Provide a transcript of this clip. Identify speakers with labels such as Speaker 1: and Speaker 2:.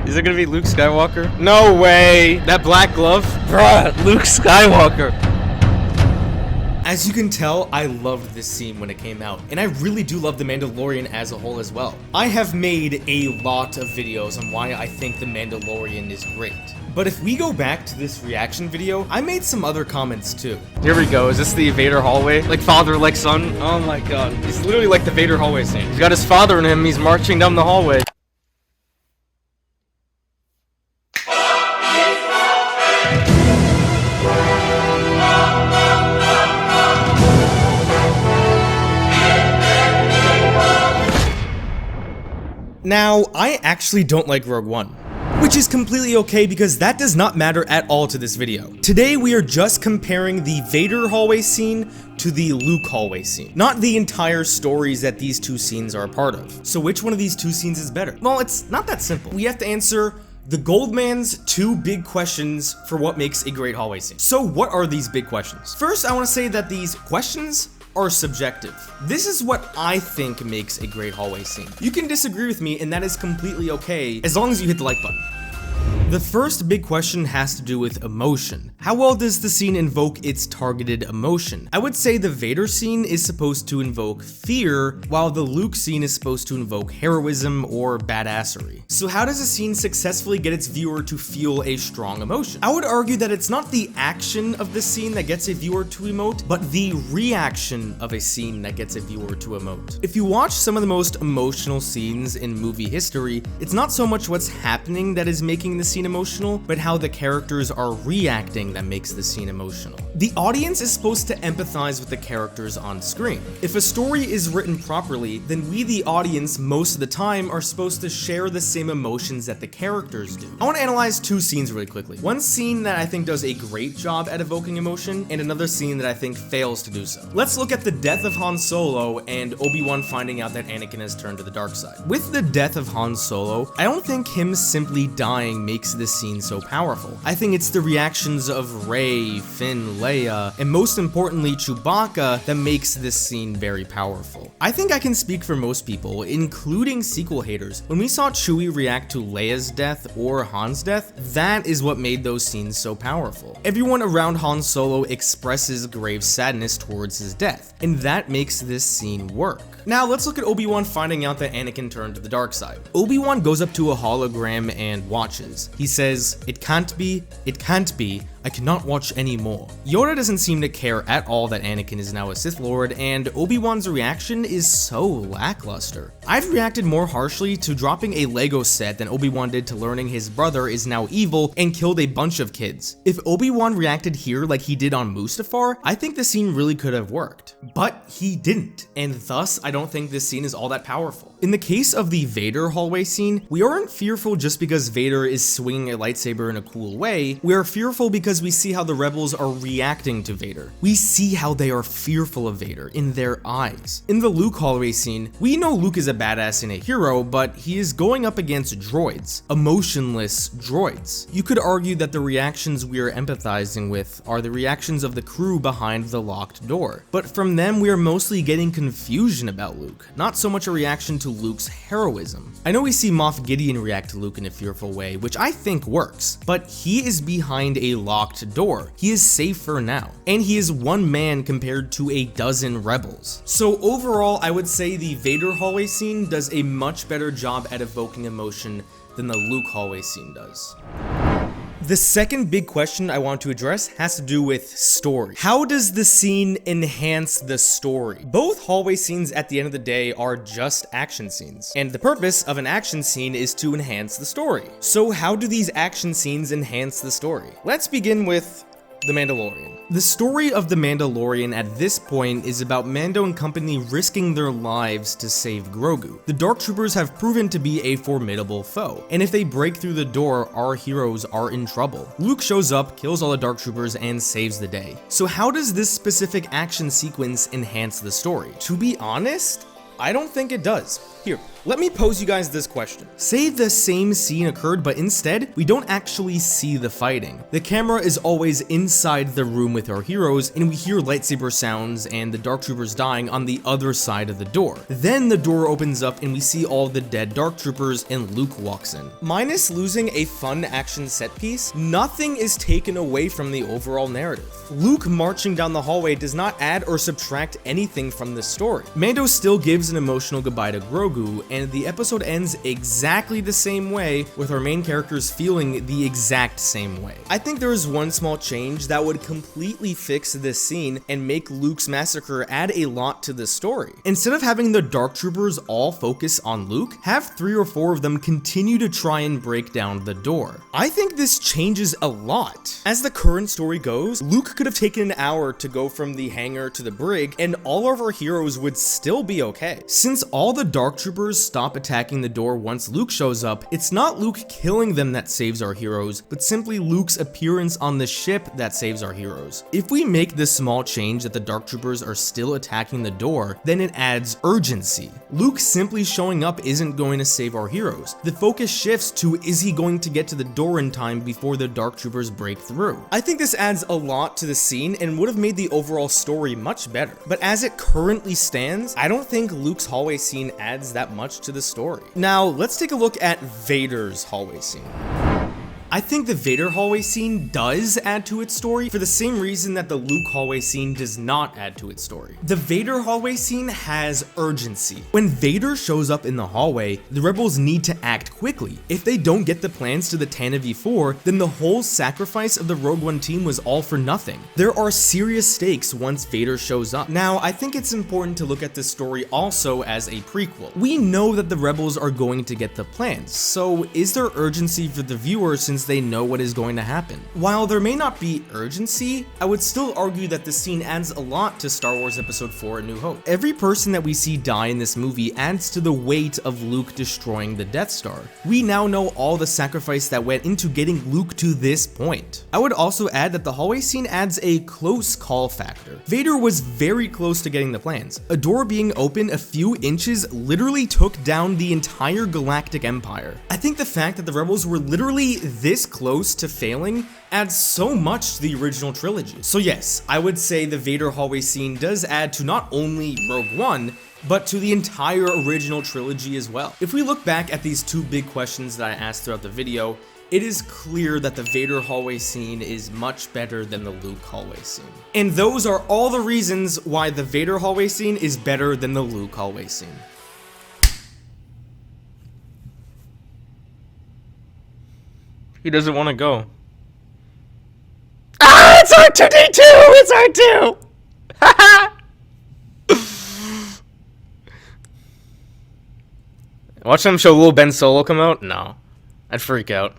Speaker 1: Is it gonna be Luke Skywalker? No way! That black glove? Bruh, Luke Skywalker!
Speaker 2: As you can tell, I loved this scene when it came out, and I really do love The Mandalorian as a whole as well. I have made a lot of videos on why I think The Mandalorian is great. But if we go back to this reaction video, I made some other comments too.
Speaker 1: Here we go. Is this the Vader Hallway? Like father, like son? Oh my god. He's literally like the Vader Hallway scene. He's got his father in him, he's marching down the hallway.
Speaker 2: Now, I actually don't like Rogue One, which is completely okay because that does not matter at all to this video. Today we are just comparing the Vader hallway scene to the Luke hallway scene, not the entire stories that these two scenes are a part of. So which one of these two scenes is better? Well, it's not that simple. We have to answer the Goldman's two big questions for what makes a great hallway scene. So what are these big questions? First, I want to say that these questions are subjective. This is what I think makes a great hallway scene. You can disagree with me, and that is completely okay as long as you hit the like button. The first big question has to do with emotion. How well does the scene invoke its targeted emotion? I would say the Vader scene is supposed to invoke fear, while the Luke scene is supposed to invoke heroism or badassery. So how does a scene successfully get its viewer to feel a strong emotion? I would argue that it's not the action of the scene that gets a viewer to emote, but the reaction of a scene that gets a viewer to emote. If you watch some of the most emotional scenes in movie history, it's not so much what's happening that is making the scene emotional, but how the characters are reacting that makes the scene emotional. The audience is supposed to empathize with the characters on screen. If a story is written properly, then we, the audience, most of the time are supposed to share the same emotions that the characters do. I want to analyze two scenes really quickly. One scene that I think does a great job at evoking emotion, and another scene that I think fails to do so. Let's look at the death of Han Solo and Obi-Wan finding out that Anakin has turned to the dark side. With the death of Han Solo, I don't think him simply dying makes this scene so powerful. I think it's the reactions of Rey, Finn, Leia, and most importantly Chewbacca that makes this scene very powerful. I think I can speak for most people, including sequel haters. When we saw Chewie react to Leia's death or Han's death, that is what made those scenes so powerful. Everyone around Han Solo expresses grave sadness towards his death, and that makes this scene work. Now let's look at Obi-Wan finding out that Anakin turned to the dark side. Obi-Wan goes up to a hologram and watches. He says, "It can't be, I cannot watch anymore." Yoda doesn't seem to care at all that Anakin is now a Sith Lord, and Obi-Wan's reaction is so lackluster. I've reacted more harshly to dropping a Lego set than Obi-Wan did to learning his brother is now evil and killed a bunch of kids. If Obi-Wan reacted here like he did on Mustafar, I think the scene really could have worked. But he didn't, and thus I don't think this scene is all that powerful. In the case of the Vader hallway scene, we aren't fearful just because Vader is swinging a lightsaber in a cool way. We are fearful because we see how the rebels are reacting to Vader. We see how they are fearful of Vader in their eyes. In the Luke hallway scene, we know Luke is a badass and a hero, but he is going up against droids, emotionless droids. You could argue that the reactions we are empathizing with are the reactions of the crew behind the locked door. But from them, we are mostly getting confusion about Luke, not so much a reaction to Luke's heroism. I know we see Moff Gideon react to Luke in a fearful way, which I think works, but he is behind a locked door. He is safer now, and he is one man compared to a dozen rebels. So overall, I would say the Vader hallway scene does a much better job at evoking emotion than the Luke hallway scene does. The second big question I want to address has to do with story. How does the scene enhance the story? Both hallway scenes at the end of the day are just action scenes, and the purpose of an action scene is to enhance the story. So how do these action scenes enhance the story? Let's begin with The Mandalorian. The story of The Mandalorian at this point is about Mando and company risking their lives to save Grogu. The Dark Troopers have proven to be a formidable foe, and if they break through the door, our heroes are in trouble. Luke shows up, kills all the Dark Troopers, and saves the day. So how does this specific action sequence enhance the story? To be honest, I don't think it does. Here, let me pose you guys this question. Say the same scene occurred, but instead, we don't actually see the fighting. The camera is always inside the room with our heroes, and we hear lightsaber sounds and the Dark Troopers dying on the other side of the door. Then the door opens up and we see all the dead Dark Troopers and Luke walks in. Minus losing a fun action set piece, nothing is taken away from the overall narrative. Luke marching down the hallway does not add or subtract anything from the story. Mando still gives an emotional goodbye to Grogu, and the episode ends exactly the same way, with our main characters feeling the exact same way. I think there is one small change that would completely fix this scene and make Luke's massacre add a lot to the story. Instead of having the Dark Troopers all focus on Luke, have 3 or 4 of them continue to try and break down the door. I think this changes a lot. As the current story goes, Luke could have taken an hour to go from the hangar to the brig, and all of our heroes would still be okay. Since all the Dark Troopers stop attacking the door once Luke shows up, it's not Luke killing them that saves our heroes, but simply Luke's appearance on the ship that saves our heroes. If we make this small change that the Dark Troopers are still attacking the door, then it adds urgency. Luke simply showing up isn't going to save our heroes. The focus shifts to, is he going to get to the door in time before the Dark Troopers break through? I think this adds a lot to the scene and would have made the overall story much better. But as it currently stands, I don't think Luke's hallway scene adds that much to the story. Now, let's take a look at Vader's hallway scene. I think the Vader hallway scene does add to its story for the same reason that the Luke hallway scene does not add to its story. The Vader hallway scene has urgency. When Vader shows up in the hallway, the rebels need to act quickly. If they don't get the plans to the Tantive 4, then the whole sacrifice of the Rogue One team was all for nothing. There are serious stakes once Vader shows up. Now, I think it's important to look at this story also as a prequel. We know that the rebels are going to get the plans, so is there urgency for the viewer since they know what is going to happen? While there may not be urgency, I would still argue that the scene adds a lot to Star Wars Episode 4: A New Hope. Every person that we see die in this movie adds to the weight of Luke destroying the Death Star. We now know all the sacrifice that went into getting Luke to this point. I would also add that the hallway scene adds a close call factor. Vader was very close to getting the plans. A door being open a few inches literally took down the entire galactic empire. I think the fact that the rebels were literally this close to failing adds so much to the original trilogy. So yes, I would say the Vader hallway scene does add to not only Rogue One, but to the entire original trilogy as well. If we look back at these 2 big questions that I asked throughout the video, it is clear that the Vader hallway scene is much better than the Luke hallway scene. And those are all the reasons why the Vader hallway scene is better than the Luke hallway scene.
Speaker 1: He doesn't want to go. Ah, it's R2-D2! It's R2! Watch them show little Ben Solo come out? No. I'd freak out.